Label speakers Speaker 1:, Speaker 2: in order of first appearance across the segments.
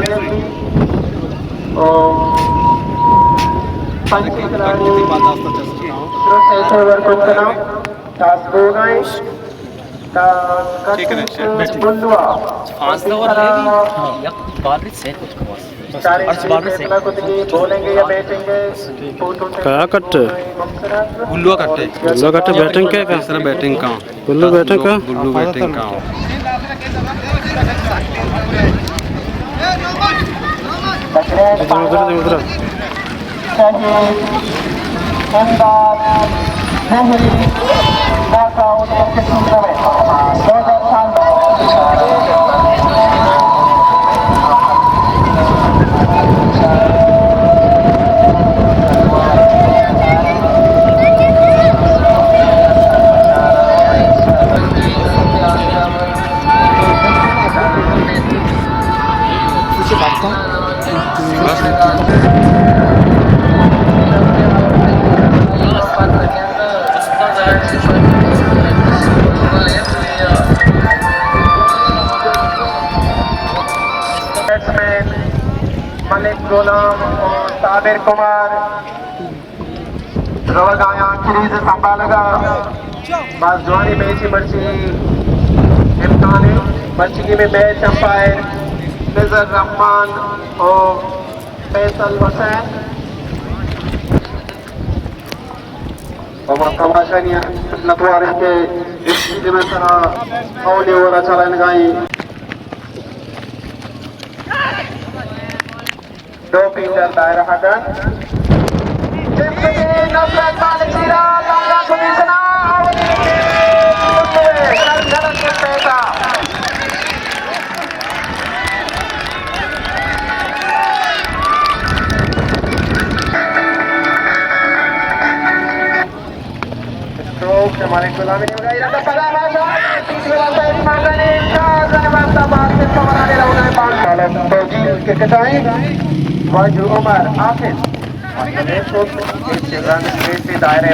Speaker 1: brilliantly. Punching खिलाड़ी Sureshwar Kunkana, Task Bogai, Task Bundua.
Speaker 2: फांसला और रहेगी या कुछ बाल रही से कुछ कवास अर्ज बाल रही से
Speaker 1: बोलेंगे या बैठेंगे
Speaker 3: क्या कट्टे
Speaker 2: गुल्लुआ कट्टे
Speaker 3: बैटिंग क्या का
Speaker 2: तीसरा बैटिंग का
Speaker 3: गुल्लू बैटिंग का
Speaker 2: गुल्लू बैटिंग का
Speaker 3: उधर
Speaker 1: मलिक गुलाम और साबिर कुमार रवगाया आखिरी से संभालेगा बस जोनी मैच मर्ची इम्तिहान मर्ची की में मैच अंपायर निजर रहमान और फैसल हुसैन और कमाशनिया नतवारे के इस चीज में तरह औली और अच्छा लगाई दो पीटर दायरा हगन जिंदगी नफरत वाले चीरा लाला कमिश्ना आवली के सरगरम के पैसा स्ट्रोक से हमारे गुलामी ने लगाई रहा पड़ा भाषा तीसरी वाला एक मांगने का वास्ता बात से समाने रहा है पांच साल तो जी के कटाएं वाजू उमर आफिस देखो इस रन से दायरे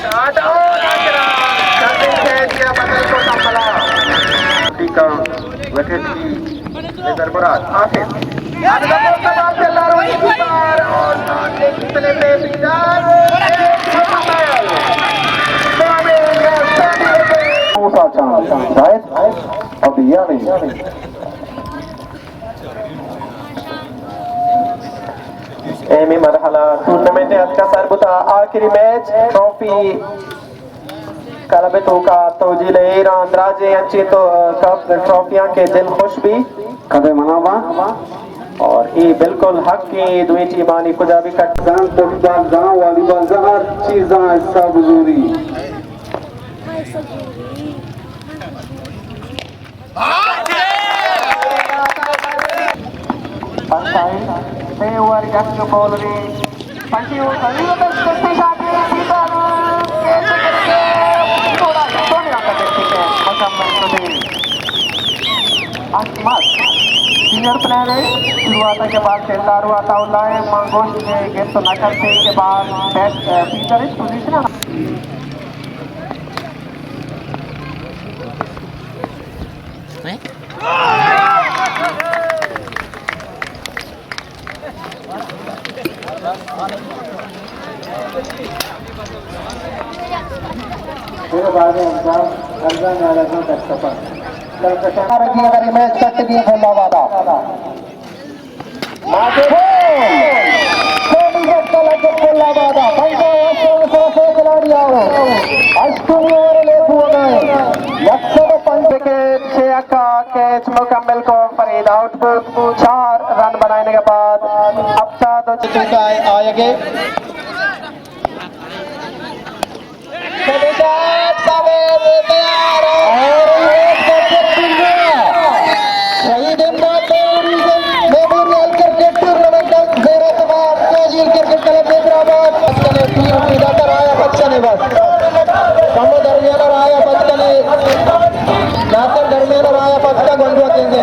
Speaker 1: शॉट और आखिरा करते हैं क्या बदल को संभला ठीक है विकेट की इधर मुराद आफिस अगला बॉल चल रहा है ऊपर और कितने पे बिजार मूसा चांद शायद अब दिया नहीं एमी मरहला टूर्नामेंट आज का सरबुता आखिरी मैच ट्रॉफी कलबे तो का तोजिले ईरान राजे अंचे तो कप ट्रॉफियां के दिल खुश भी कदे मनावा और ये बिल्कुल हक की दुई टीमानी खुदा भी कट जान फुटबॉल जान वॉलीबॉल जान हर चीज सब जरूरी They were just to ball the punching was a little bit shot कैसे करके थोड़ा सोने का करते हैं मुकम्मल तो आसमास सीनियर प्लेयर है शुरुआत के बाद खेलदार हुआ था उल्लाह मंगोश ने गेम तो न करते के बाद बैट फीचर इस पोजीशन है फिर बाद में अरजान नाराजों का सफर कलकत्ता रखी अगर मैच कट दिए बोला वादा माथे कोई जब लगे बोला वादा पंजा से खिलाड़ी आओ अष्टमी और ले हुए लक्ष्य पंच के 6 का कैच मुकम्मल को फरीद आउटपुट 4 रन बनाने के बाद अब साथ आएंगे शहीद memorial cricket tournament cricket club Hyderabad आया बच्चा ने बस कम दरमियान आया बच्चा ने दरमियान आया बच्चा गंडुआ केंद्र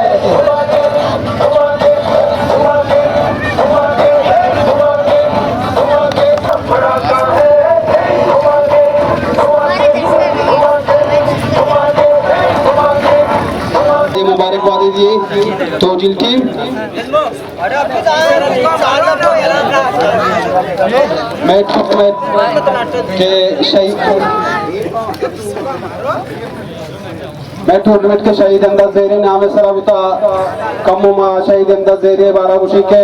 Speaker 1: तोजिल टीम मैच के टूर्नामेंट के शहीद अंदाज जेरे नाम सराबता कमुमा शहीद अंदाज जेरे बारागुशी के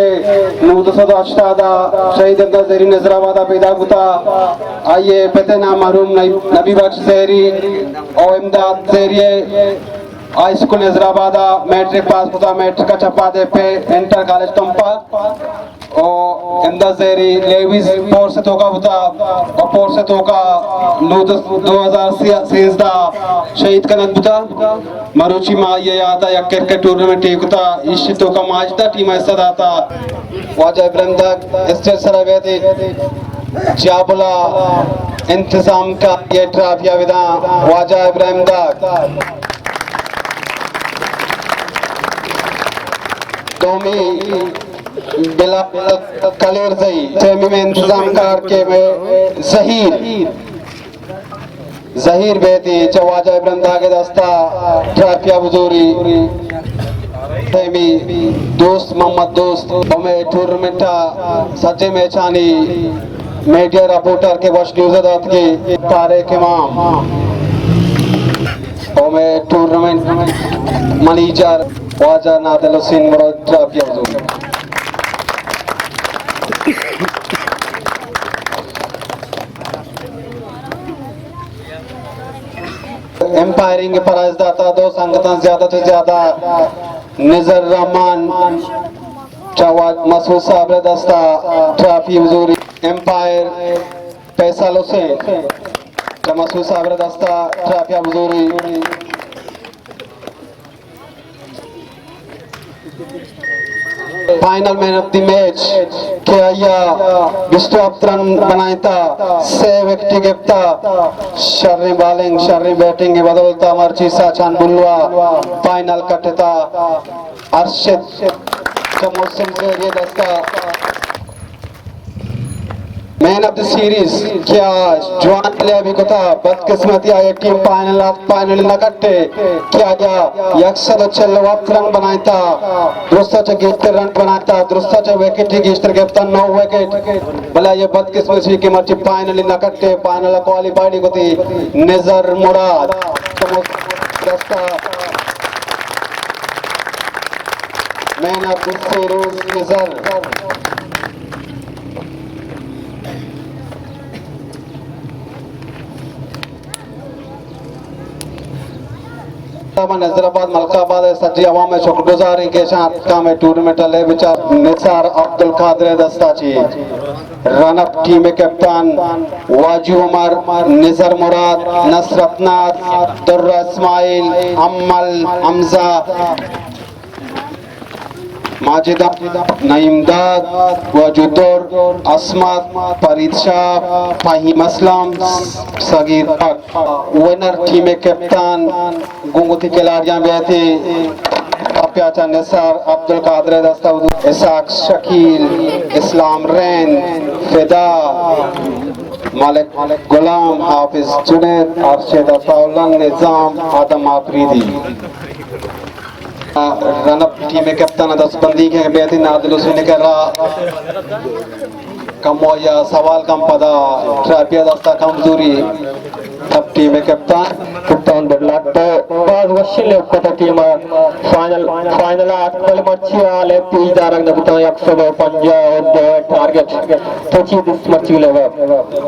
Speaker 1: नूदसद अष्टादा शहीद अंदाज जेरी नजराबादा पैदा गुता आइए पते नाम मरूम नबी बख्श जेरी और इमदाद जेरिए हाई स्कूल नजराबादा मैट्रिक पास होता मैट्रिक का चपा दे पे इंटर कॉलेज तंपा और इंदा जेरी लेविस पोर से तोका होता और पोर से तोका 2016 शहीद का नदबुता मरुची मा ये आता या क्रिकेट टूर्नामेंट टीकता इसी तोका माजता टीम ऐसा दाता वाजा इब्राहिम दा स्टेज सराबेती जाबुला इंतजाम का ये ट्रॉफिया विदा वाजा इब्राहिम दा दोमी बिला कलेर जई सेमी में इंतजाम करके में जहीर बेती चवाजा इब्राहिम दागे दस्ता ट्रॉफिया बुजूरी सेमी दोस्त मोहम्मद दोस्त हमें टूर्नामेंट सच्चे में छानी मीडिया रिपोर्टर के वश न्यूज़ दात के तारिक इमाम हमें टूर्नामेंट मैनेजर वाजा नादिल हुसैन मुराद ट्रॉफिया बुजूरी एम्पायरिंग के प्राइज दाता दो संगठन ज्यादा से ज्यादा निजर रहमान चवाद मसूद साहब दस्ता ट्रॉफी हुजूरी एम्पायर फैसल हुसैन मसूद साहब दस्ता ट्रॉफी हुजूरी final man of the match के आया विश्व रन बनाया था 6 विकेट गिरता शर्री बॉलिंग शर्री बैटिंग के बदौलता मर्ची साचान बुलवा फाइनल कटता अर्शद कमोसिन से ये दस्ता मैन ऑफ द सीरीज क्या जवान प्लेयर भी कोता बदकिस्मती आए टीम फाइनल न कट्टे क्या गया यक्सद चल वक्त रन बनाता दुरुस्ता गिफ्टर रन बनाता दुरुस्ता विकेट गिफ्टर गिफ्ता 9 विकेट भला ये बदकिस्मती की मर्ची फाइनल न कट्टे फाइनल क्वालिफाइड कोती निजर मुराद दस्ता मैन ऑफ द सीरीज निजर नजराबाद मलकाबाद सज्जी अवाम में शुक्रगुजारी के साथ का में टूर्नामेंट ले विचार निसार अब्दुल कादिर दस्ताची रनअप टीम में कप्तान वाजू उमर निजर मुराद नसरत नाथ दुर्रा इस्माइल अम्मल हमजा माजिदा नईमदाद वजुदुर अस्मत फरीद शाह फाहिम असलम सगीर विनर टीम के कप्तान गुंगुती खिलाड़ियां बैठे प्याचा निसार अब्दुल कादिर दस्तावद इसाक शकील इस्लाम रैन फिदा मालिक गुलाम हाफिज जुनैद अरशद अताउल्लाह निजाम आदम आफरीदी रनअप टीम में कप्तान दस्तबंदी के बेहतरीन नादिल हुसैन कर रहा कम या सवाल कम पदा ट्रॉफिया दस्ता कमजोरी अब टीम में कप्तान बदलाट बाज वशिल कोता टीम फाइनल आठवल मर्ची आले 30 दारंग नबता 150 और टारगेट तो चीज इस मर्ची लेवा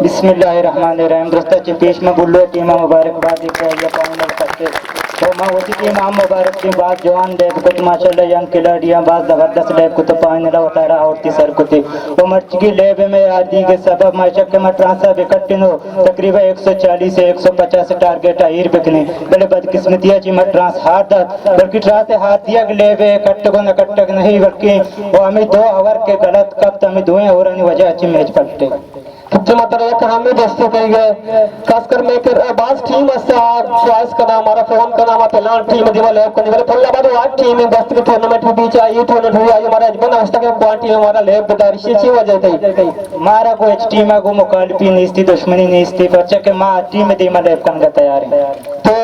Speaker 4: बिस्मिल्लाहिर्रहमानिर्रहीम दोस्तों पेश में बुल्लो टीम मुबारकबाद के ये फाइनल करके तो मां वसी टीम आम मुबारक की बात जवान दे को माशाल्लाह यंग खिलाड़ियां बात जबरदस्त ले को तो फाइनल उतारा और तीसर को वो मर्ची की लेब में आदि के सबब माशक के ट्रांसफर विकेट नो तकरीबन 140 से 150 टारगेट आहिर बिकने बड़े बदकिस्मतिया जी मत ट्रांस हार दा बल्कि ट्रांस से हाथ दिया लेबे कट्टक नहीं बल्कि वो हमें 2 ओवर के गलत कब तमें 2 ओवर की वजह अच्छी मैच पलटे
Speaker 1: कितने मात्र एक हमें दोस्तों कहेंगे खासकर मैं कर बास टीम असा चॉइस करना हमारा फोन करना हमारा पहला टीम दिवा लैब करने वाले पहला बार वो टीम में बस्त के टूर्नामेंट में बीच आई टूर्नामेंट हुआ ये हमारा अजमन अवस्था के क्वांटी में हमारा लैब बता रही है वजह थी
Speaker 4: मारा को एच टीम को मुखालफी नहीं थी दुश्मनी नहीं थी बच्चे के मां टीम में दीमा लैब करने तैयार है
Speaker 1: तो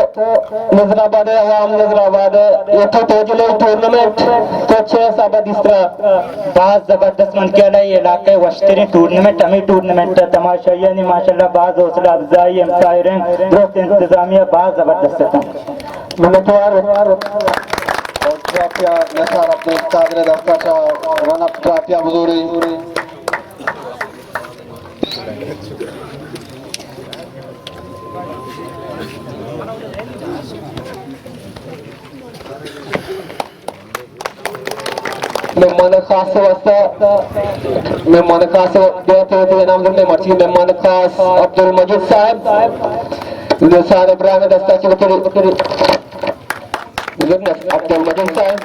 Speaker 1: नजराबाद आवाम नजराबाद ये तो जिले टूर्नामेंट तो 6 साबत इस तरह
Speaker 4: बहुत जबरदस्त मन किया ये इलाके वस्तरी टूर्नामेंट हमें टूर्नामेंट तमाशा यानी माशाल्लाह बहुत हौसला अफजाई एम्पायरिंग दोस्त इंतजामिया बहुत जबरदस्त था
Speaker 1: मिनटवार ट्रॉफिया नसार अपने कादर दफ्ताचा वन अप ट्रॉफिया बुजुरी मेहमान खास वास्ता मेहमान खास देते नाम दे मर्ची मेहमान खास अब्दुल मजीद साहब जो सारे ब्रांड दस्ता के अब्दुल मजीद साहब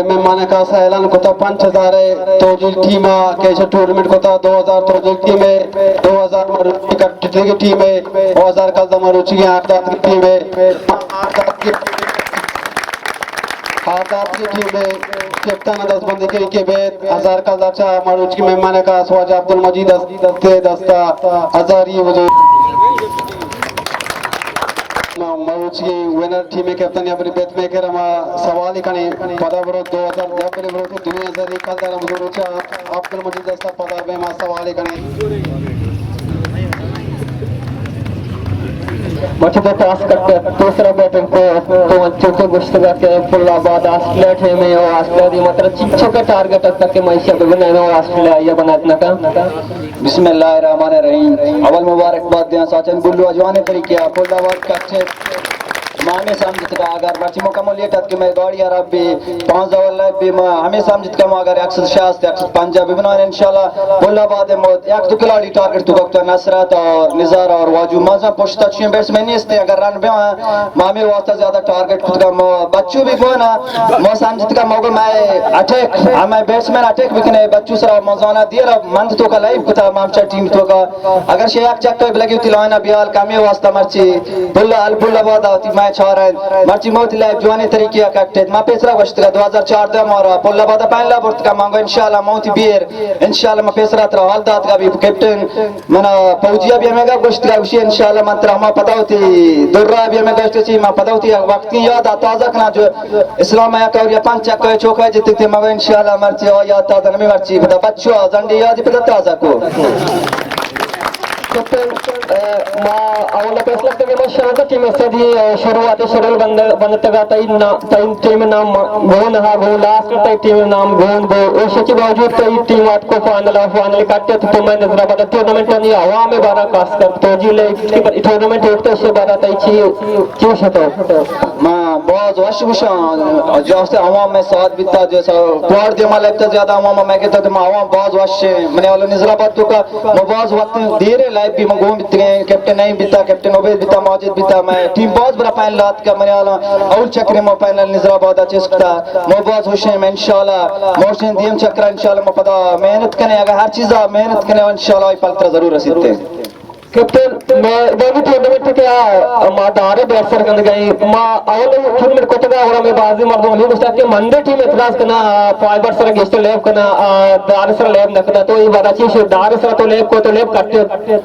Speaker 1: मेहमान खास ऐलान कोता 5000 तोजिल टीमा कैसे टूर्नामेंट कोता 2000 तोजिल टीम 2000 मरुची कट्टी की टीम 2000 कल मरुची की 8 की टीम 8 की टीम कैप्टन 10 बंदे के बेद 1000 कल अच्छा मरुची की मेहमान खास वाजा अब्दुल मजीद दस्ता 1000 ये वजह मरुची विनर टीम में कैप्टन या अपनी बेत में कर हम सवाल ही कने पदा बरो 2000 या करे बरो 2000 कल दारा मरुचा अब्दुल मजीद दस्ता पदा में मा सवाल ही कने मचते पास करते दूसरा बैटिंग को तो अच्छे से गुश्तगा के फुल्लाबाद ऑस्ट्रेलिया थे में और ऑस्ट्रेलिया दी मतलब चिच्चो के टारगेट तक के मैच पे बनाए और ऑस्ट्रेलिया ये बनातना का
Speaker 5: बिस्मिल्लाहिर्रहमानिर्रहीम अवल मुबारकबाद दिया साचन गुल्लू अजवाने तरीके फुल्लाबाद का अच्छे मामे समझत का अगर बच्ची मुकम्मल ये तक कि मैं गाड़ी अरब भी 5 जवल लाइफ भी हमें समझत का अगर 160 150 भी बनाने इंशाल्लाह फुल्लाबाद में एक दो खिलाड़ी टारगेट तो वक्त नसरत और निजार और वाजू मजा पोस्टा छे बैट्समैन नहीं इसते अगर रन पे मामे वास्ता ज्यादा टारगेट का बच्चों भी को ना मैं समझत का मौका मैं अटैक मैं बैट्समैन अटैक भी कने बच्चों सरा मजाना दिया मंथ तो का लाइव कुता मामचा टीम तो का अगर शेख चक्कर लगी तिलाना बियाल कामे वास्ता मर्ची फुल्लाबाद आती मैं छारा मर्ची मोती लाइव जवानी तरीके कट्टे मा पेसरा वश्त का 2004 दा मारा फुल्लाबाद पहला बुर्त का मांगो इंशाल्लाह मोती बियर इंशाल्लाह मा पेसरा त्र हालदात का भी कैप्टन मना फौजिया भी हमें का गोश्त का उसी इंशाल्लाह मंत्र हम पता होती दुर्रा भी हमें गोश्त सी मा पता होती वक्त की याद ताजा कना जो इस्लाम या का या पंच का चौका जितते थे मगर इंशाल्लाह मर्ची और याद ताजा नहीं मर्ची पता बच्चों जंडी याद पता ताजा को ಅವನ ಪೇಸ್ಲಕ್ಕೆ ಮಶರತ टीम सदी शुरुआत शेड्यूल बनतगा तीन टीम नाम गोन हा गो लास्ट तई टीम नाम गोन गो ओशे बावजूद तई टीम आट को फाइनल काटते तो मैं नजराबाद टूर्नामेंट में हवा में 12 खास कर तो जिले टूर्नामेंट होते से 12 तई क्यों छतो मां बहुत वश जो से हवा में साथ बिता जैसा क्वाड दे माल लगता ज्यादा हवा में कहता तो हवा बहुत वश मने वाला नजराबाद तो का बहुत वक्त देर लाइव भी मंगो बितगे कैप्टन नहीं बिता कैप्टन ओबेद बिता मौजूद बिता मैं टीम बहुत बड़ा फाइनल लात का मने वाला और चक्र में फाइनल नजराबाद चेस्कता मैं बहुत खुश हूं मैं इंशाल्लाह मोशन दियम चक्र इंशाल्लाह मैं पता मेहनत करने अगर हर चीज मेहनत करने इंशाल्लाह फल जरूर रसीदते
Speaker 1: कैप्टन मैं देवी टूर्नामेंट के मा दारे बैट्सर कर गई मा अवल टूर्नामेंट को तगा और मैं बाजी मर्द होली उसका के मंदे टीम इतराज करना फाइबर सर गेस्ट लेव करना दार सर लेव नकना तो ये बड़ा चीज दार सर तो लेव करते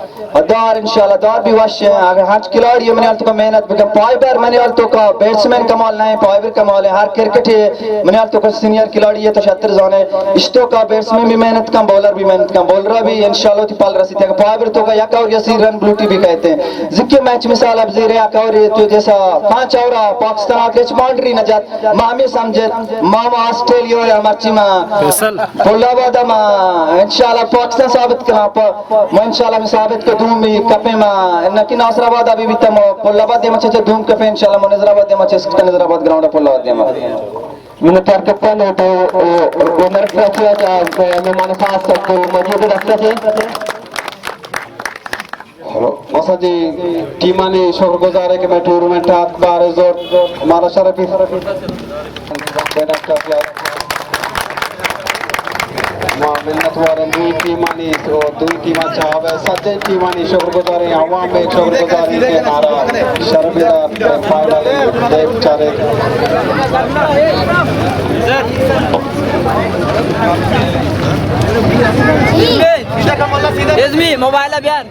Speaker 5: दार इंशाल्लाह दार भी वश अगर हर खिलाड़ी मैंने तो मेहनत बिका फाइबर मैंने तो का बैट्समैन कमाल नहीं फाइबर कमाल है हर क्रिकेट है मैंने तो का सीनियर खिलाड़ी है तो 76 जाने इस्तो का बैट्समैन भी मेहनत का बॉलर भी मेहनत का बॉलर भी इंशाल्लाह तो पाल रसीद है फाइबर तो का या और रन ब्लूटी भी कहते हैं जिक्के मैच मिसाल अब जीरे और तो जैसा 5 और पाकिस्तान आतलेच बाउंड्री न जात मामे समझे मामा ऑस्ट्रेलिया या मर्ची मा फुल्लाबाद मा इंशाल्लाह पाकिस्तान साबित करा मैं इंशाल्लाह मैं साबित कर दूं मैं कपे मा नकी नासराबाद अभी भी तम फुल्लाबाद दे मचे धूम कपे इंशाल्लाह मैं नजराबाद दे मचे नजराबाद ग्राउंड फुल्लाबाद दे मा
Speaker 1: मैंने चार कैप्टन तो विनर ट्रॉफी मेहमान खास को मौजूद रखते थे मसा जी टीमाने शुक्रगुजार है कि मैं टूर्नामेंट हाथ बार हमारा शरफ
Speaker 5: मिन्नत वारन दुई टीमानी और दुई टीमा चाहवे सच्चे टीमानी शुक्रगुजारी आवाम में शुक्रगुजारी के नारा शर्मिला फाइनल देख चारे
Speaker 2: मोबाइल अब यार